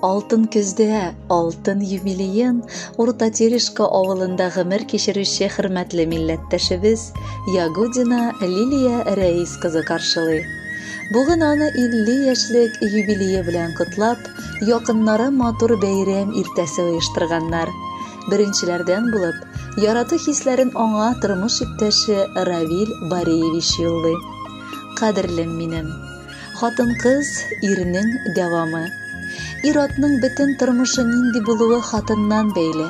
Алтын көздә, алтын юбилейын Урта Терешка авылында гомер кичерүче хөрмәтле милләттәшебез Ягудина Лилия Рәис кызы каршылый. Бүген аны 50 яшьлек юбилее белән котлап, якыннары матур бәйрәм иртәсе оештырганнар. Беренчеләрдән булып, ярату хисләрен аңа тормыш иптәше Равил Бареевич юллый. Кадерлем минем, хатын-кыз ирнең дәвамы. Ир-атның бөтен тормышы нинди булуы хатыннан бәйле.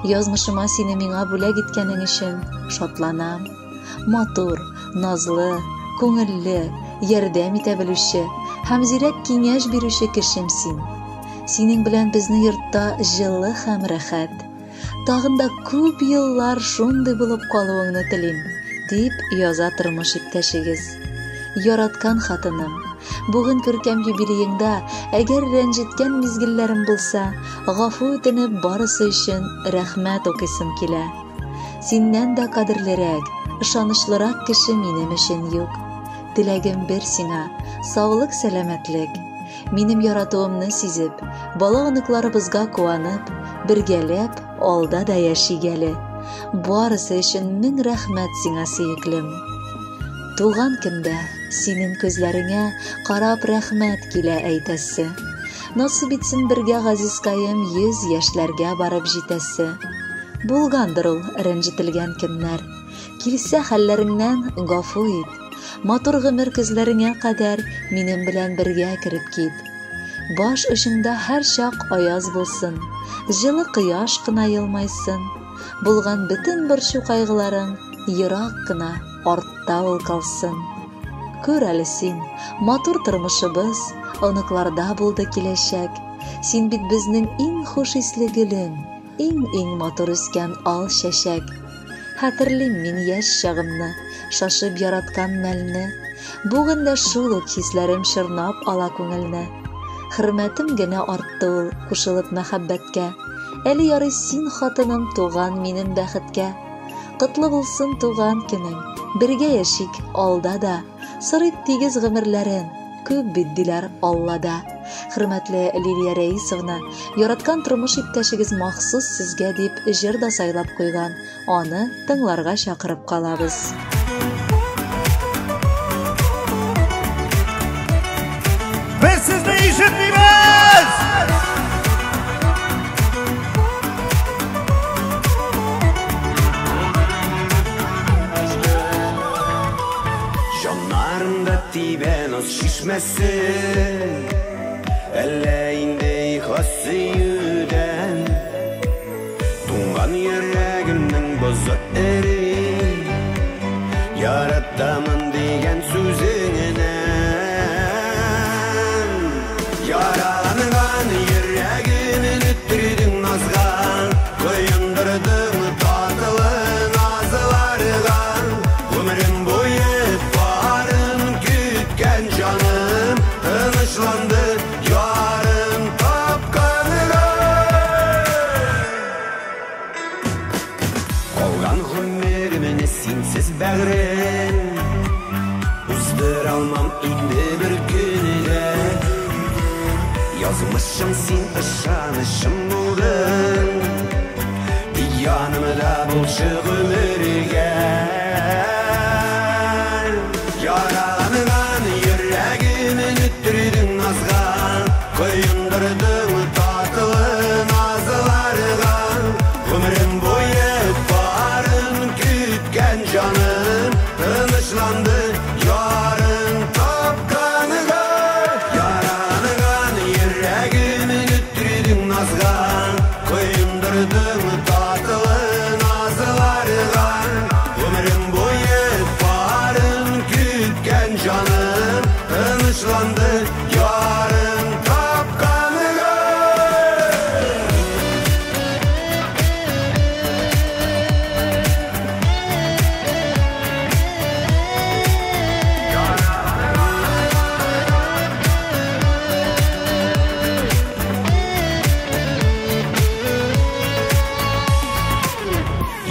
Язмышыма сине миңа бүләк иткәнең өчен шатланам. Матур, назлы, күңелле, ярдәм итә белүче һәм зирәк киңәш бирүче кешем син. Синең белән безнең йортта җылы һәм рәхәт. Тагын да күп еллар шундый булып калуыңны телим, дип яза тормыш иптәшегез. Яраткан хатыным, бүген күркәм юбилееңдә әгәр рәнҗеткән мизгелләрем булса, гафу үтенеп барысы өчен рәхмәт укыйсым килә. Синнән дә кадерлерәк, ышанычлырак кеше минем өчен юк. Теләгем бер сиңа, саулык, сәламәтлек. Минем яратуымны сизеп, бала оныкларыбызга куанып, бергәләп, алда да яшигәле. Барысы өчен мең рәхмәт сиңа, сөеклем. Туган көндә синең күзләреңә карап рәхмәт килә әйтәсе. Насып итсен бергә газизкаем 100 яшьләргә барып җитәсе. Булгандыр ул рәнҗетелгән көннәр. Килсә хәлләреңнән гафу ит. Матур гомер күзләреңә кадәр минем белән бергә кереп кит. Баш очыңда һәр чак аяз булсын. Җылы кояш кына елмайсын. Булган бөтен борчу кайгыларың ерак кына артта ул калсын. Күр әле син, матур тормышыбыз оныкларда булды киләчәк. Син бит безнең иң хуш исле гөлең, иң матур үскән ал чәчәк. Хәтерлим мин яшь чагымны, шашып яраткан мәлне. Бүген дә шул ук хисләрем чорнап ала күңелне. Хөрмәтем генә артты ул кушылып мәхәббәткә. Әле ярый син хатыным туган минем бәхеткә. Котлы булсын туган көнең, бергә яшик алда да. Сырыт тигез гомерләрен, күп бит диләр Аллада. Хөрмәтле Лилия Рәисовна, яраткан тормыш иптәшегез махсус сезгә дип җыр да сайлап куйган. Аны тыңларга чакырып калабыз. Biz sizni ишетмибез! Жанарымда тибен оз шишмәсен, әллә инде ихласы юдән. Туңган йөрәгемнең бозы эри, яратамын дигән сүзеңнән. Яраланган йөрәгемне үттердең назган, коендырдың татылы назларга. Өмрем буе барын күткән җаным, тынычланды ярым тапканга. Калган гомеремне синсез бәгърем, уздыра алмам инде бер көнне. Язмышым син ышанышым булдың, янымда булшы гомергә. Яраланган йөрәгемне үттердең назган, коендырдың татылы назларга. Өмрем буе барын күткән җаным, тынычланды ярым тапканга. Яраланган йөрәгемне үттердең назган, коендырдың татылы назларга. Өмрем буе барын күткән җаным, тынычланды ярым тапканга.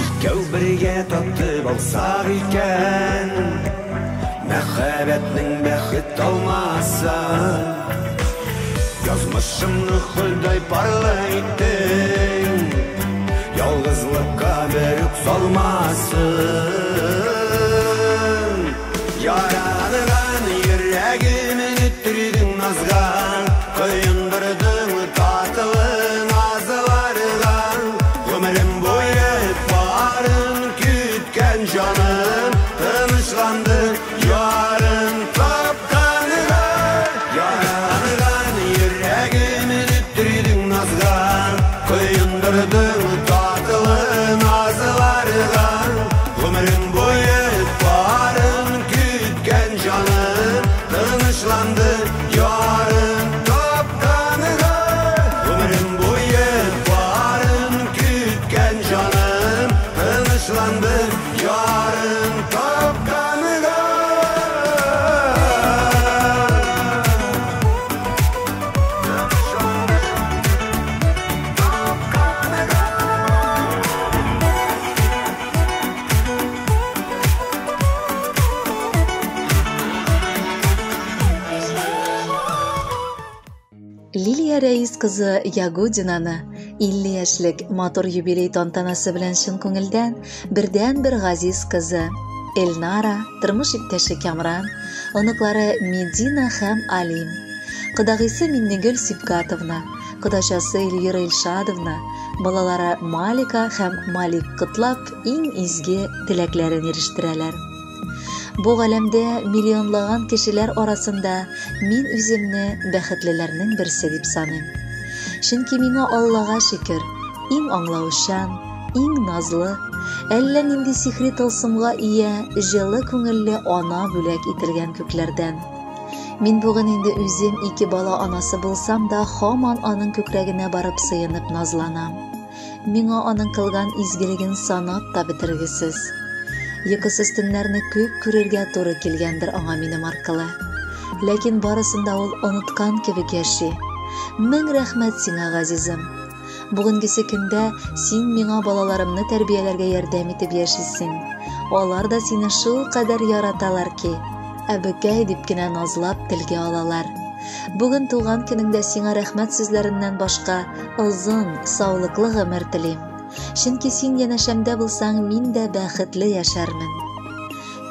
Икәү бергә татып алсак икән, мәхәббәтнең бәхет алмаса. Yazmışımны Худай parlaydın, yalgızlıkka berip salmasın. Yaranıgan yüreğimin ütürdün nazgan, koyundurdun tatılın azılargan. Ömrüm boyu barın kütken canım, tınışlandı yarın tapkanıga. Yaranıgan yüreğimin ütürdün nazgan, koyundurdun tatılın azılargan. Ömrüm boyu barın kütken canım, tınışlandı yarın tapkanıga. Ömrüm boyu barın kütken canım, tınışlandı yarın tapkanıga. Liliya Рәис кызы Ягудинаны 50 яшьлек матур юбилей тантанасы белән чын күңелдән бердән бер газиз кызы Эльнара, тормыш иптәше Камран, оныклары Медина һәм Алим, кодагыйсы Миннегөл Сибгатовна, кодачасы Эльвира Илшадовна, балалары Малика һәм Малик котлап иң изге теләкләрен ирештерәләр. Бу галәмдә миллионлаган кешеләр арасында мин үземне бәхетлеләрнең берсе дип саныйм. Чөнки миңа Аллага шөкер, иң аңлаучан, иң назлы, әллә нинди сихри тылсымга ия, җылы күңелле ана бүләк ителгән күкләрдән. Мин бүген инде үзем 2 бала анасы булсам да, һаман аның күкрәгенә барып сыенып назланам. Миңа аның кылган изгелеген санап та бетергесез. Йокысыз төннәрне күп күрергә туры килгәндер аңа минем аркылы. Ләкин барысын да ул оныткан кебек яши. Мең рәхмәт сиңа, газизым. Бүгенгесе көндә син миңа балаларымны тәрбияләргә ярдәм итеп яшисең. Алар да сине шул кадәр яраталар ки, әбекәй дип кенә назлап телгә алалар. Бүген туган көнеңдә сиңа рәхмәт сүзләреннән башка озын, саулыклы гомер телим. Чөнки син янәшәмдә булсаң, мин дә бәхетле яшәрмен.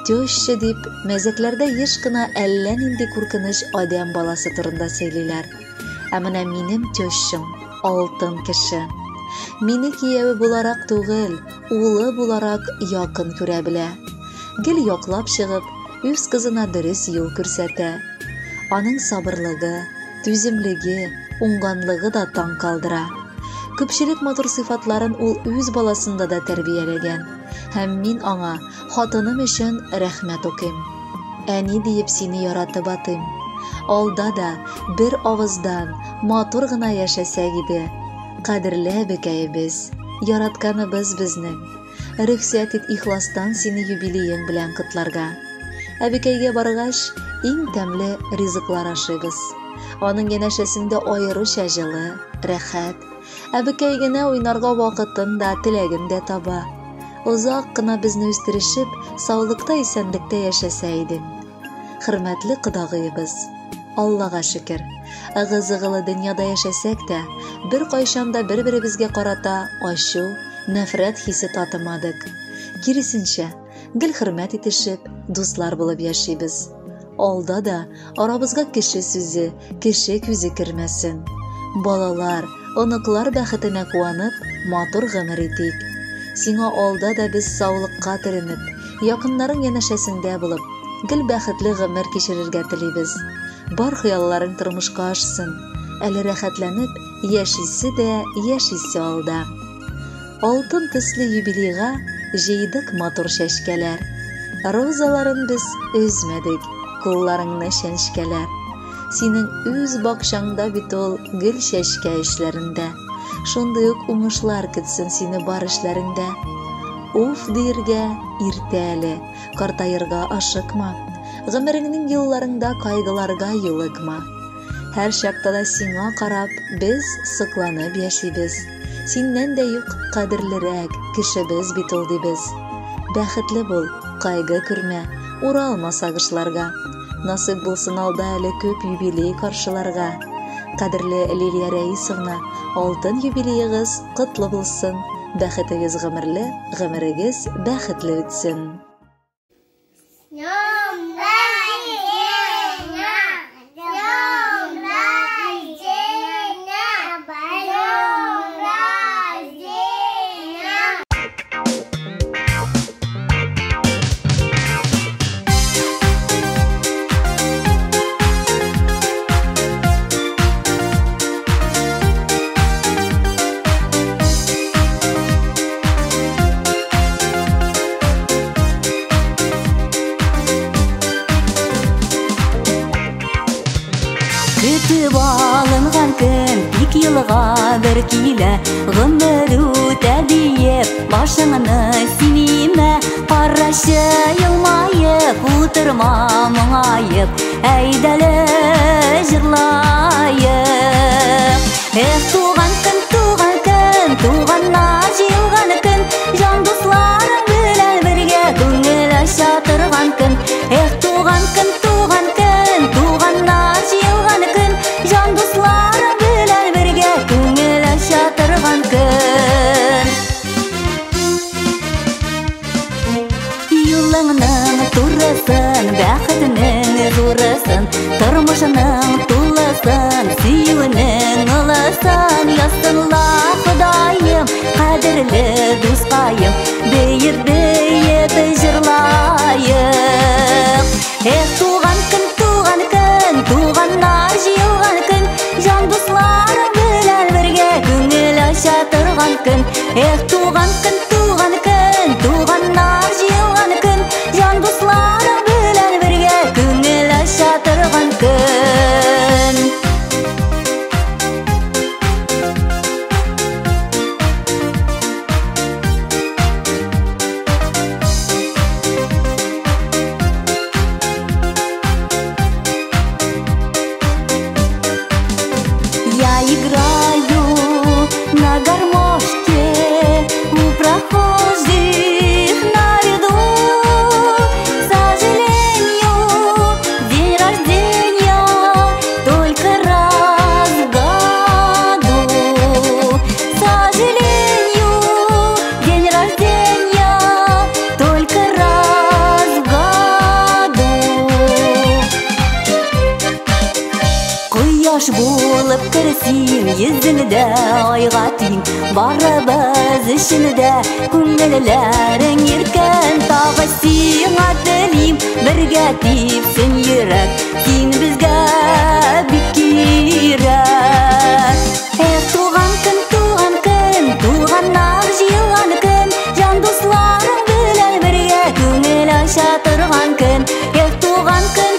Теща дип, мәзәкләрдә еш кына әллә нинди куркыныч адәм баласы турында сөйлиләр. Ә менә минем тещам алтын кеше. Мине кияве буларак түгел, улы буларак якын күрә белә. Гел яклап чыгып, үз кызына дөрес юл күрсәтә. Аның сабырлыгы, түземлеге, уңганлыгы да таң калдыра. Күпчелек матур сыйфатларын ул үз баласында да тәрбияләгән. Һәм мин аңа хатыным өчен рәхмәт укыйм. Әни диеп сине яратып атыйм. Алда да бер авыздан матур гына яшәсәк иде. Кадерле әбекәебез, яратканыбыз безнең. Рөхсәт ит ихластан сине юбилеең белән котларга. Әбекәйгә баргач, иң тәмле ризыклар ашыйбыз. Аның янәшәсендә аеруча җылы, рәхәт. Әбекәй генә уйнарга вакытын да, теләген дә таба. Озак кына безне үстерешеп, саулыкта, исәнлектә яшәсә иде. Хөрмәтле кодагыебыз, Аллага шөкер, ыгы-зыгылы дөньяда яшәсәк тә, бер кайчан да бер-беребезгә карата ачу, нәфрәт хисе татымадык. Киресенчә, гел хөрмәт итешеп, дуслар булып яшибез. Алда да арабызга кеше сүзе, кеше күзе кермәсен. Балалар, оныклар бәхетенә куанып, матур гомер итик. Сиңа алда да без саулыкка төренеп, якыннарың янәшәсендә булып, гел бәхетле гомер кичерергә телибез. Бар хыялларың тормышка ашсын, әле рәхәтләнеп, яшисе дә, яшисе алда. Алтын төсле юбилейга җыйдык матур чәчкәләр. Розаларын без өзмәдек, кулларыңны чәнчкәләр. Синең үз бакчаңда бит ул гел чәчкә эшләрендә. Шундый ук уңышлар көтсен сине бар эшләреңдә. Уф диергә иртә әле, картаерга ашыкма. Гомереңнең елларында кайгыларга юлыкма. Һәр чакта да сиңа карап, без сыкланып яшибез. Синнән дә юк кадерлерәк кешебез бит ул дибез. Бәхетле бул, кайгы күрмә, уралма сагышларга. Насыйп булсын алда әле күп юбилей каршыларга. Кадерле Лилия Рәисовна, алтын юбилейгыз котлы булсын. Бәхетегез гомерле, гомерегез бәхетле үтсен. Күтіп алынған күн бик йылға бір килә, гомер үтә диеп башыңны синеме, карашы елмаеп утырма моңаеп, әйдәле җырлаеп. Эх, туган көн, туганна җыелган көн, җан дусларың белән бергә күңел аша торган көн. Эх, туган көн, туганна җыелган көн, җан дусларың белән бергә күңел аша торган көн. Юлыңның турысын, бәхетеңнең зурысын, тормышыңның тулысын, сөюеңнең ылысын, ясынла Ходаем, кадерле дускаем, бейеп җырлаем. Эх, туган көн, туганнар җыелган көн, җан дусларың белән бергә күңел аша торган көн. Эх, туган көн, туганнар җыелган көн, җан дусларың белән бергә күңел аша торган көн. Я играю на гармошке у прохожих на ряду. К сожалению, день рождения только раз в году. К сожалению, день рождения только раз в году. Кояш булып керсин, йөзеңдә айга тиң, барыбыз өчендә күңелләрең иркен. Тагы сиңа телим, бергә типсен йөрәк, син безгә бик кирәк. Эх, туган көн, туганнар җыелган көн, җан дусларың белән бергә күңел аша торган көн. Эх, туган көн,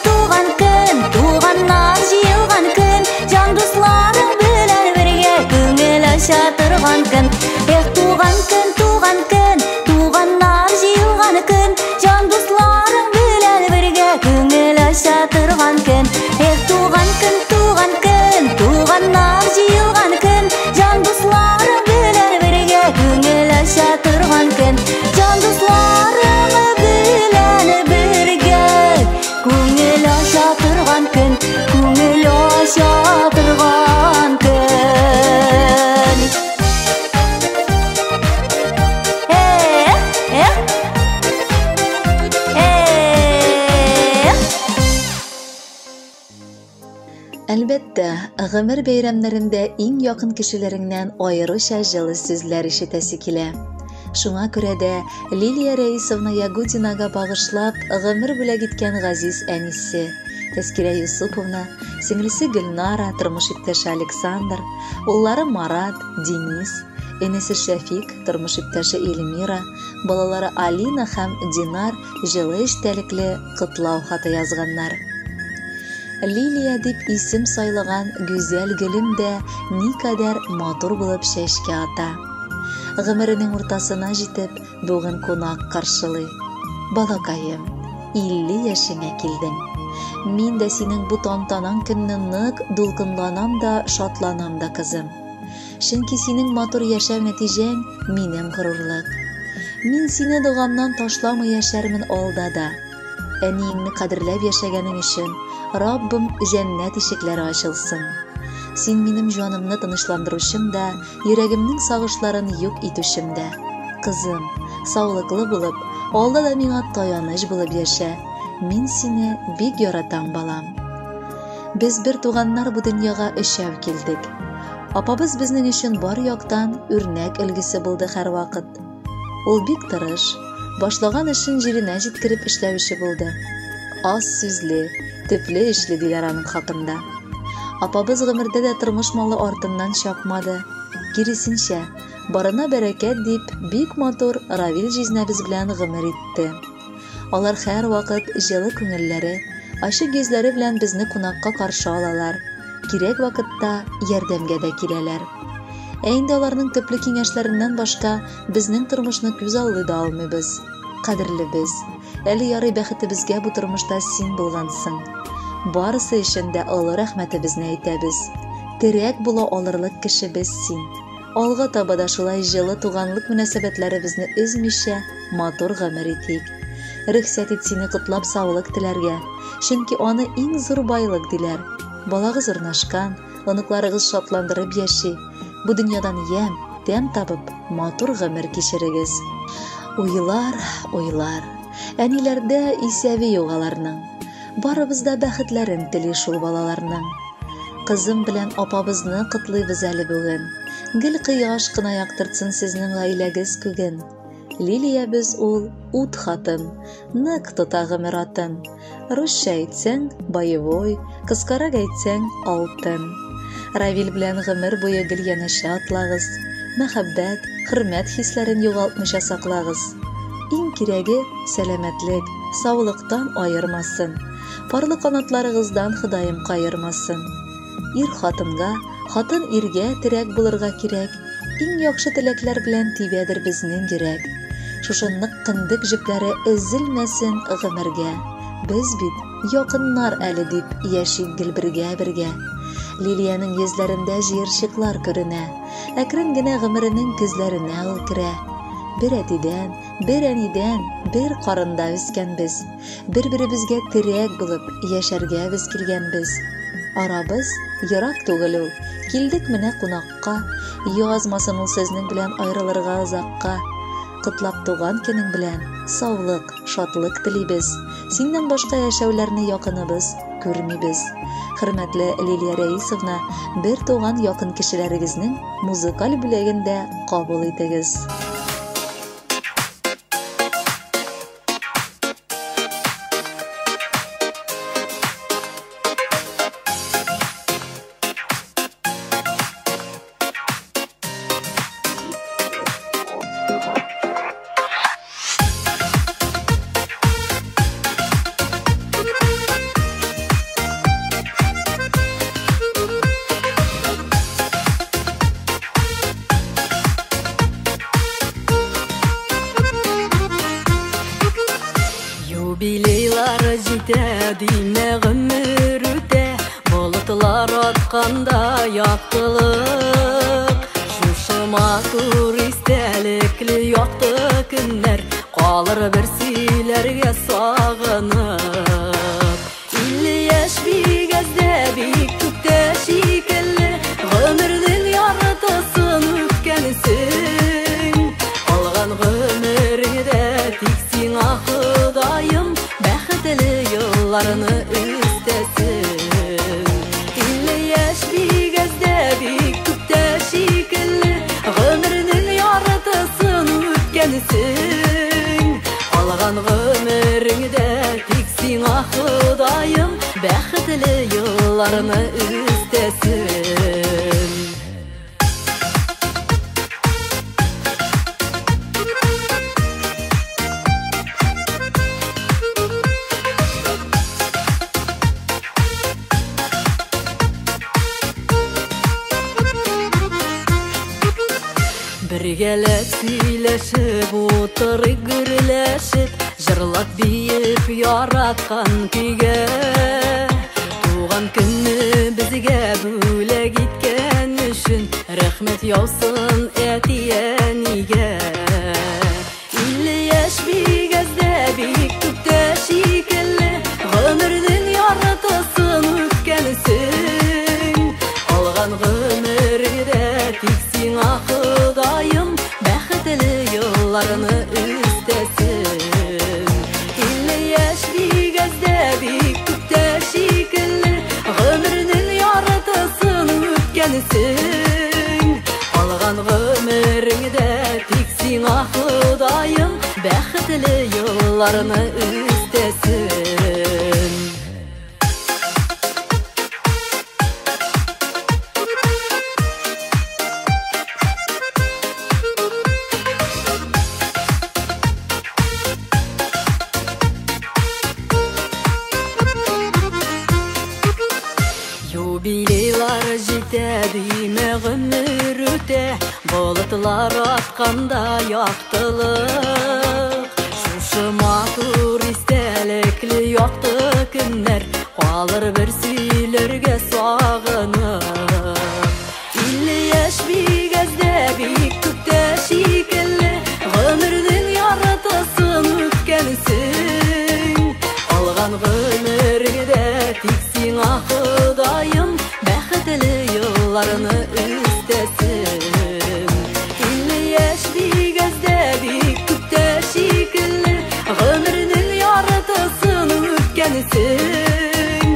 туганнар җыелган көн, җан дусларың белән бергә күңел аша торган көн. Эх, туган көн, туганнар җыелган көн, җан дусларың белән бергә күңел аша торган көн. Эх, туган көн, туганнар җыелган көн, җан дусларың белән бергә күңел аша торган көн. Җан дусларың белән бергә күңел аша торган көн, күңел аша торган көн. Әлбәттә, гомер бәйрәмнәрендә иң якын кешеләреңнән аеруча җылы сүзләр ишетәсе килә. Шуңа күрә дә Лилия Рәисовна Ягудинага багышлап гомер бүләк иткән газиз әнисе Тәскирә Юсуповна, сеңлесе Гөлнара, тормыш иптәше Александр, уллары Марат, Денис, энесе Шәфик, тормыш иптәше Эльмира, балалары Алина һәм Динар җылы эчтәлекле котлау хаты язганнар. Лилия дип исем сайлаган гүзәл гөлем дә никадәр матур булып чәчкә ата. Гомеренең уртасына җитеп, бүген кунак каршылый. Балакаем, 50 яшеңә килдең. Мин дә синең бу тантанаң көнне нык дулкынланам да, шатланам да, кызым. Чөнки синең матур яшәү нәтиҗәң минем горурлык. Мин сине догамнан ташламый яшәрмен алда да. Әниеңне кадерләп яшәгәнең өчен Раббым җәннәт ишекләре ачылсын. Син минем җанымны тынычландыручым да, йөрәгемнең сагышларын юк итүчем дә. Кызым, саулыклы булып, алда да миңа таяныч булып яшә. Мин сине бик яратам, балам. Без бер туганнар бу дөньяга өчәү килдек. Апабыз безнең өчен бар яктан үрнәк өлгесе булды һәрвакыт. Ул бик тырыш, башлаган эшен җиренә җиткереп эшләүче булды. Аз сүзле, төпле эшле диләр аның хакында. Апабыз гомердә дә тормыш малы артыннан чапмады. Киресенчә, барына бәрәкәт дип, бик матур Равил җизнәбез белән гомер итте. Алар һәр вакыт җылы күңелләре, ачык йөзләре белән безне кунакка каршы алалар. Кирәк вакытта ярдәмгә дә киләләр. Инде аларның төпле киңәшләреннән башка безнең тормышны күз алды да алмыйбыз. Кадерлебез, әле ярый бәхетебезгә бу тормышта син булгансың. Барысы өчен дә олы рәхмәтебезне әйтәбез. Терәк була алырлык кешебез син. Алга таба да шулай җылы туганлык мөнәсәбәтләребезне өзмичә матур гомер итик. Рөхсәт ит сине котлап саулык теләргә, чөнки аны иң зур байлык диләр. Балагыз урнашкан, оныкларыгыз шатландырып яши. Бу дөньядан ям, тәм табып, матур гомер кичерегез. Уйлар, уйлар. Әниләрдә исәбе юк аларның. Барыбыз да бәхетләрен тели шул балаларның. Кызым белән апабызны котлыйбыз әле бүген. Гел кыйгаш кына яктыртсын сезнең гаиләгез күген. Лилиябез ул ут хатын, нык тота гомер атын. Русча әйтсәң боевой, кыскарак әйтсәң алтын. Равил белән гомер буе гел янәшә атлагыз. Мәхәббәт, хөрмәт хисләрен югалтмыйча саклагыз. Иң кирәге сәламәтлек, саулыктан аермасын. Парлы канатларыгыздан Ходаем кайырмасын. Ир хатынга, хатын иргә терәк булырга кирәк. Иң яхшы теләкләр белән тибәдер безнең йөрәк. Шушынлык кындык җепләре өзелмәсен гомергә. Без бит якыннар әле дип яшик гел бергә. Лилиянең йөзләрендә җыерчыклар күренә. Әкрен генә гомеренең күзләренә ул керә. Бер әтидән, бер әнидән, бер карында үскәнбез. Бер-беребезгә терәк булып яшәргә без килгәнбез. Арабыз ерак түгел ул. Килдек менә кунакка. Язмасын ул сезнең белән аерылырга озакка. Котлап туган көнең белән саулык, шатлык телибез. Синнән башка яшәүләрне якыныбыз күрмибез. Хөрмәтле Лилия Рәисовна, бер туган якын кешеләрегезнең музыкаль бүләгендә кабул итегез. Юбилейлар җитә, димә гомер үтә, болытлар атканда яктылык. Шушы матур истәлекле якты көннәр калыр бер сөйләргә сагынып. 50 яшь бик әздә, бик күптә шикелле, гомернең яртысын үткәнсең. Алган гомереңдә тик сиңа Ходаем бәхетле елларны үстәсен. 50 яшь бик әздә, бик күптә шикелле, гомернең яртысын үткәнсең. Алган гомереңдә тик сиңа Ходаем бәхетле елларны үстәсен. Бергәләп сөйләшеп, утырып гөрләшеп, җырлап биеп яраткан көйгә. Туган көнне безгә бүләк иткән өчен рәхмәт яусын әти-әнигә. 50 яшь бик әздә, бик күптә шикелле, гомернең яртысын үткәнсең. Алган ütkәнсең. Алган гомереңдә тик сиңа Ходаем бәхетле елларны үстәсен. Юбилейлар җитә, димә гомер үтә, болытлар атканда яктылык. Шушы матур истәлекле якты көннәр калыр бер сөйләргә сагынып. 50 яшь бик әздә, бик күптә шикелле, гомернең яртысын үткәнсең. Алган гомереңдә тик сиңа Ходаем бәхетле елларны үстәсен. 50 яшь бик әздә, бик күптә шикелле, гомернең яртысын үткәнсең.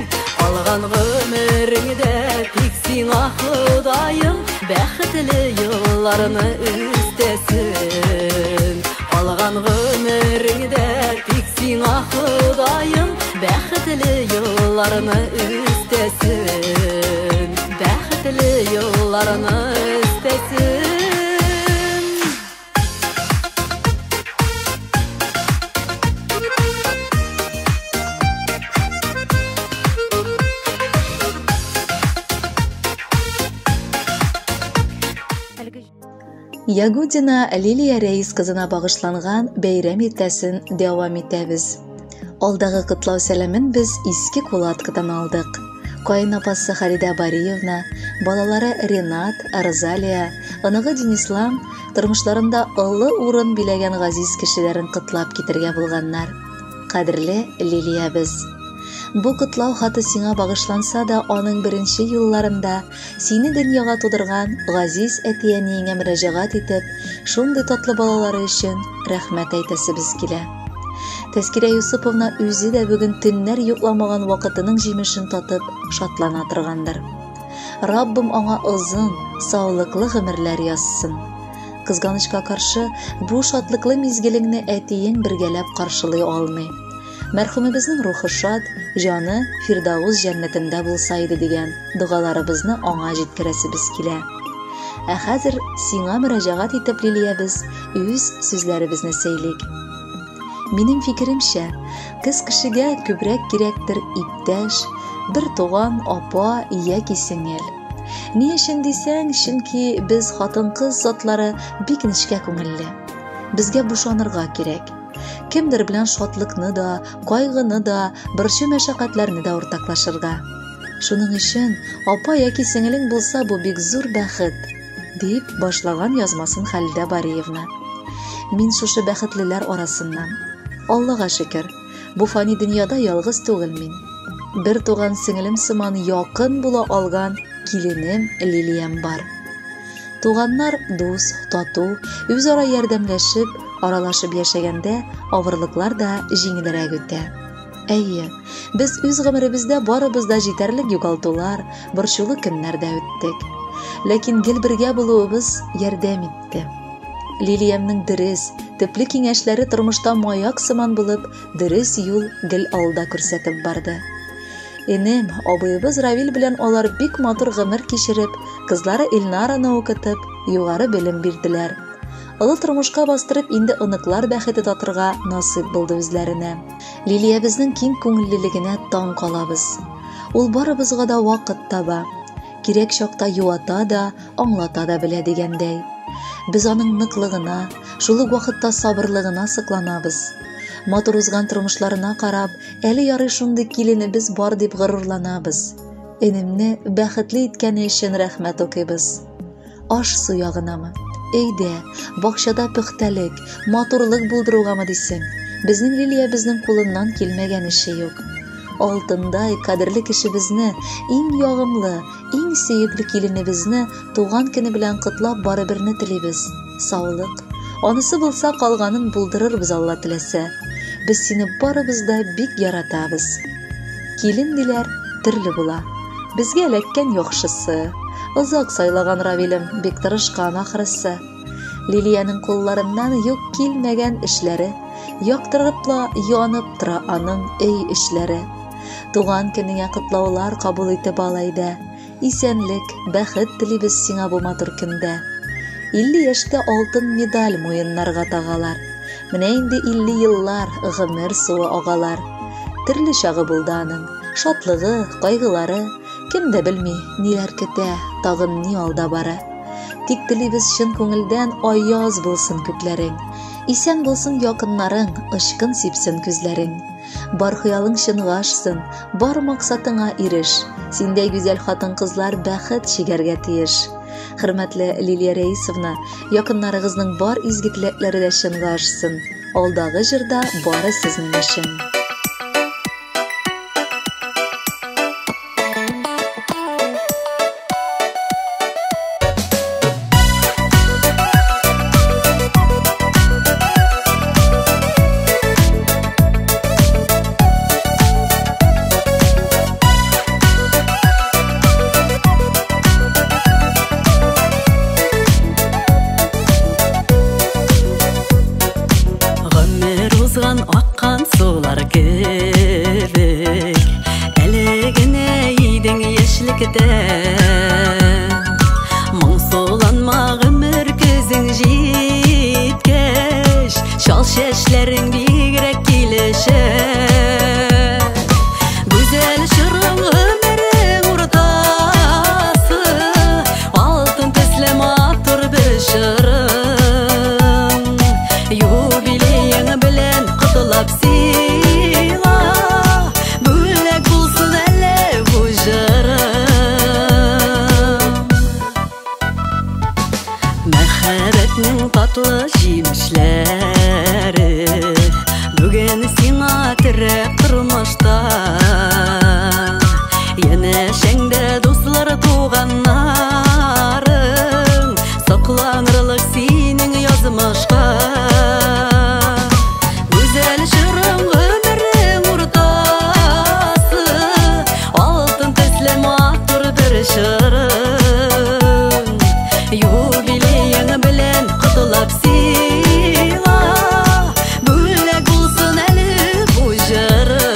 Алган гомереңдә тик сиңа Ходаем бәхетле елларны үстәсен. Алган гомереңдә тик сиңа Ходаем бәхетле елларны үстәсен. Бәхетле елларны үстәсен. Ягудина Лилия Рәис кызына багышланган бәйрәм иртәсен дәвам итәбез. Алдагы котлау сәламен без иске кулаткадан алдык. Кайын апасы Харида Бариевна, балалары Ренат, Розалия, оныгы Денислам тормышларында олы урын биләгән газиз кешеләрен котлап китергә булганнар. Кадерле Лилиябез, бу котлау хаты сиңа багышланса да, аның беренче елларында сине дөньяга тудырган газиз әти-әниеңә мөрәҗәгать итеп, шундый татлы балалары өчен рәхмәт әйтәсебез килә. Тәскирә Юсуповна үзе дә бүген төннәр йокламаган вакытының җимешен татып шатлана торгандыр. Раббым аңа озын, саулыклы гомерләр язсын. Кызганычка каршы, бу шатлыклы мизгелеңне әтиең бергәләп каршылый алмый. Мәрхүмебезнең рухы шат, җаны Фирдавус җәннәтендә булса иде дигән дугаларыбызны аңа җиткерәсебез килә. Ә хәзер сиңа мөрәҗәгать итеп Лилиябез үз сүзләребезне сөйлик. Минем фикеремчә, кыз кешегә күбрәк кирәктер иптәш, бер туган, апа яки сеңел. Ни өчен дисәң, чөнки без хатын-кыз затлары бик нечкә күңелле. Безгә бушанырга кирәк. Кемдер белән шатлыкны да, кайгыны да, борчу мәшәкатьләрне дә уртаклашырга. Шуның өчен апа яки сеңелең булса, бу бик зур бәхет, дип башлаган язмасын Халидә Бариевна. Мин шушы бәхетлеләр арасыннан. Аллага шөкер, бу фани дөньяда ялгыз түгел мин. Бер туган сеңелем сыман якын була алган киленем Лилиям бар. Туганнар дус, тату, үзара ярдәмләшеп, аралашып яшәгәндә авырлыклар да җиңелрәк үтә. Әйе, без үз гомеребездә барыбыз да җитәрлек югалтулар, борчулы көннәрдә үттек. Ләкин гел бергә булуыбыз ярдәм итте. Лилиямның дөрес, төпле киңәшләре тормышта маяк сыман булып, дөрес юл гел алда күрсәтеп барды. Энем, абыебыз Равил белән алар бик матур гомер кичереп, кызлары Илнараны укытып, югары белем бирделәр. Олы тормышка бастырып, инде оныклар бәхете татырга насыйп булды үзләренә. Лилиябезнең киң күңеллелегенә таң калабыз. Ул барыбызга да вакыт таба. Кирәк чакта юата да, аңлата да белә дигәндәй. Без аның ныклыгына, шул ук вакытта сабырлыгына сокланабыз. Матур узган тормышларына карап, әле ярый шундый киленебез бар дип горурланабыз. Энемне бәхетле иткәне өчен рәхмәт укыйбыз. Аш су ягынамы? Әйдә, бакчада пөхтәлек, матурлык булдыругамы дисең? Безнең Лилиябезнең кулыннан килмәгән эше юк. Алтындай кадерле кешебезне, иң ягымлы, иң сөекле киленебезне туган көне белән котлап барыберне телибез. Саулык. Анысы булса калганын булдырырбыз Алла теләсә. Без сине барыбыз да бик яратабыз. Килен диләр төрле була. Безгә эләккән яхшысы, Озак сайлаган Равилем, бик тырышкан ахрысы. Лилияның кулларыннан юк килмәгән эшләре, яктырыпла янып тора аның өй эшләре. Туган көнеңә котлаулар кабул итеп алайда. Исәнлек, бәхет телибез сиңа бу матур көндә. 50 яшькә алтын медаль муеннарга тагалар. Менә инде 50 еллар гомер суы агалар. Төрле чагы булды аның, шатлыгы, кайгылары, кем дә белми, ниләр көтә, тагын ни алда бара. Тик телибез чын күңелдән аяз булсын күкләрең, исән булсын якыннарың, ышкын сипсен күзләрең. Бар хыялың чынга ашсын, бар максатыңа иреш. Синдәй гүзәл хатын-кызлар бәхет чигәргә тиеш. Хөрмәтле Лилия Рәисовна, якыннарыгызның бар изге теләкләре дә чынга ашсын. Алдагы җырда бары сезнең өчен. Аккан сулар кебек, әлегенә идең яшьлектә. Моңсуланма гомер көзең җиткәч, шал чәчләрең бигрәк килешә. Гүзәл чорың гомерең уртасы, алтын төсле матур бер чорың. Юбилеяң белән котлап сиңа, бүләк булсын әле бу җырым. Мәхәббәтнең татлы җимешләре бүген сиңа терәп тормышта. Янәшәңдә дуслар туганнарың, сакланырлык синең язмышка. Güzel çırım ömrün urtası, altın tesle matur bir çırım. Юбилеяң белән котлап сиңа, бүләк булсын әле бу җырым.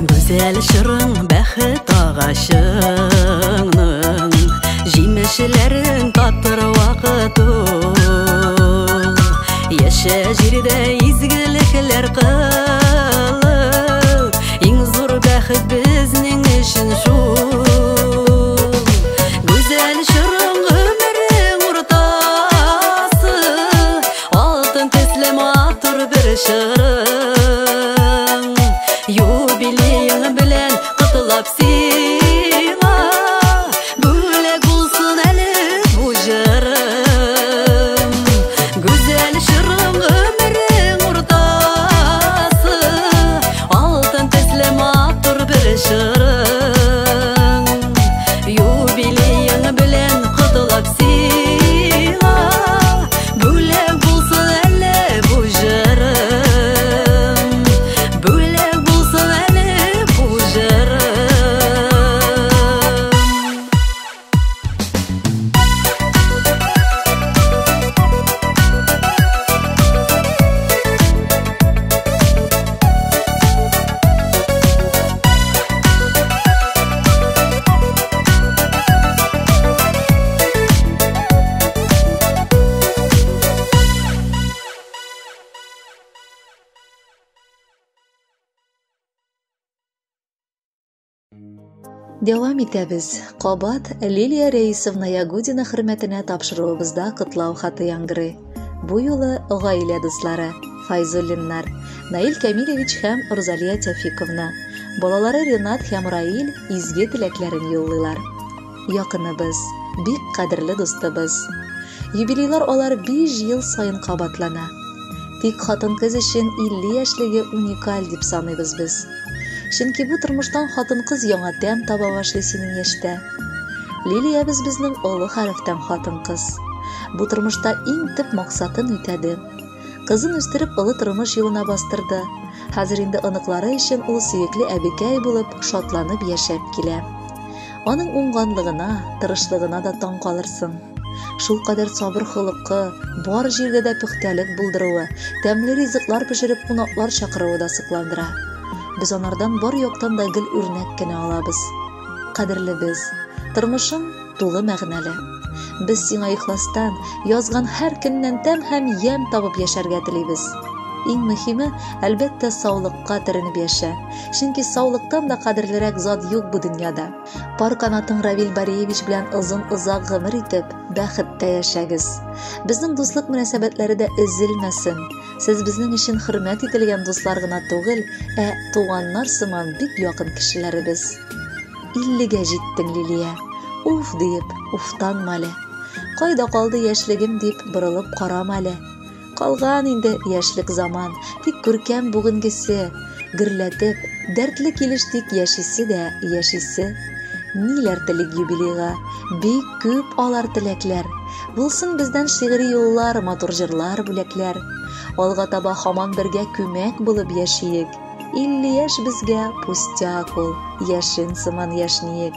Güzel çırың бәхет агачыңның, җимешләрен татыр вакыт ул. Яшә җирдә изгелекләр кылып, иң зур бәхет безнең өчен шул. Güzel çırың ömrün уртасы, алтын төсле матур бер чырың. Юбилеяң белән котлап сиңа, бүләк булсын әле бу җырым. Güzel чырың ömrün уртасы, алтын төсле матур бер чырың. Юбилеяң белән котлап сиңа, бүләк булсын әле бу җырым. Бүләк булсын әле бу җырым. Дәвам итәбез. Кабат Лилия Рәисовна Ягудина хөрмәтенә тапшыруыбызда котлау хаты яңгырый. Бу юлы гаилә дуслары Файзуллиннар, Наил Камилевич һәм Розалия Тәфиковна, балалары Ренат һәм Раил изге теләкләрен юллыйлар. Якыныбыз, бик кадерле дустыбыз. Юбилейлар алар 5 ел сайын кабатлана. Тик хатын-кыз өчен 50 яшьлеге уникаль дип саныйбыз без. Чөнки бу тормыштан хатын-кыз яңа тәм таба башлый синең яшьтә. Лилия безнең олы хәрефтән хатын-кыз. Бу тормышта иң төп максатын үтәде. Кызын үстереп олы тормыш юлына бастырды. Хәзер инде оныклары өчен ул сөекле әбекәй булып, шатланып яшәп килә. Аның уңганлыгына, тырышлыгына да таң калырсың. Шул кадәр сабыр хылыкы, бар җирдә дә пөхтәлек булдыруы, тәмле ризыклар пешереп кунаклар чакыруы да сыкландыра. Без анардан бар яктан да гел үрнәк кенә алабыз. Кадерлебез, тормышың тулы мәгънәле. Без сиңа ихластан язган һәр көннән тәм һәм ям табып яшәргә телибез. Иң мөһиме, әлбәттә, саулыкка теренеп яшә. Чөнки саулыктан да кадерлерәк зат юк бу дөньяда. Пар канатың Равил Бариевич белән озын-озак гомер итеп, бәхеттә яшәгез. Безнең дуслык мөнәсәбәтләре дә өзелмәсен. Сез безнең өчен хөрмәт ителгән дуслар гына түгел, туганнар сыман бик якын кешеләребез. 50-гә җиттең, Лилия. Уф диеп, уфтанма әле. Кайда калды яшьлегем дип борылып карама әле. Калган инде яшьлек заман, тик күркәм бүгенгесе, гөрләтеп, дәртле килештик яшисе дә яшисе. Ниләр телик юбилейга, бик күп алар теләкләр. Булсын бездән шигъри юллар, матур җырлар, бүләкләр. Алга таба һаман бергә күмәк булып яшиек. 50 яшь безгә пустяк ул, яшен сыман яшниек.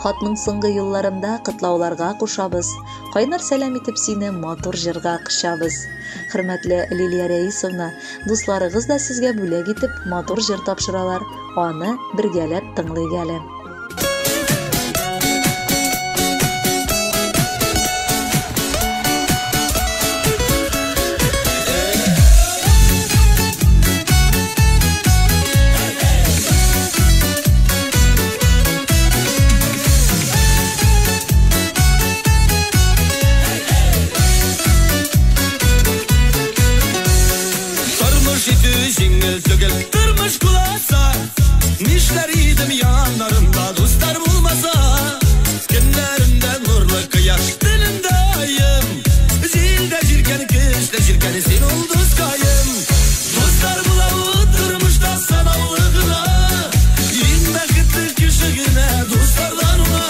Хатның соңгы юлларында кытлауларга кушабыз. Кайнар сәлам итеп сине матур җырга кышабыз. Хөрмәтле Лилия Рәисовна, дусларыгыз да сезгә бүләк итеп матур җыр тапшыралар. Аны бергәләп тыңлыйк әле. Tırmış kulasa, nişler idim yanlarında dostlar bulmasa. Günlerimde nurlu kıyaş dilindeyim. Zilde jirken kışta jirken sen olduz kayım. Dostlar bulavu tırmışta sanavlığına. İnme gittik küşüğüne dostlardan ona.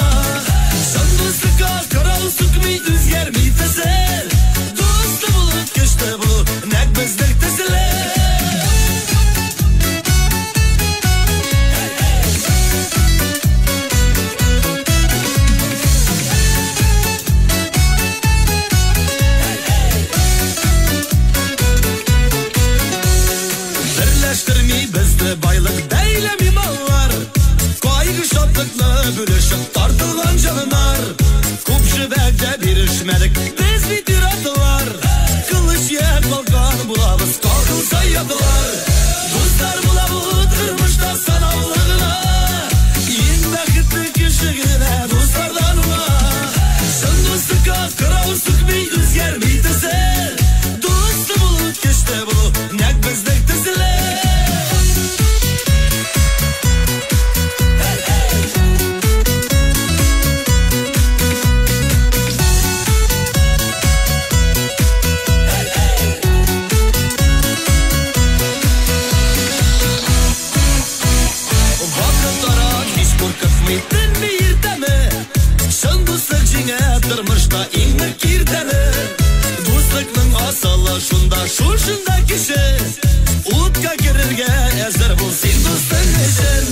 Sandı sıka karal sıkmay düzger mi teser. Dostu bulut kışta bulut nek bizlik teseler. Baylık beylemi mallar, kaygı şatlıkla bölüşüp tartılgan canlar. Kupşı belge bir işmedik, biz bitir atılar. Kılıç yer kalkan bulabız, kalkılsa yadılar. Dostlar bulabu tırmışta sanavlığına. İnme gittik küşüğüne dostlardan ona. Şındı sıka kırav sıkmay düzger mi teser. Dostu bulut geçti bulut, nek bizlik teseler. Tırmışta inmek kirdeni. Dostlukның asılı şunda, şunda kişi. Utka girirge ezer bul sen dostun için.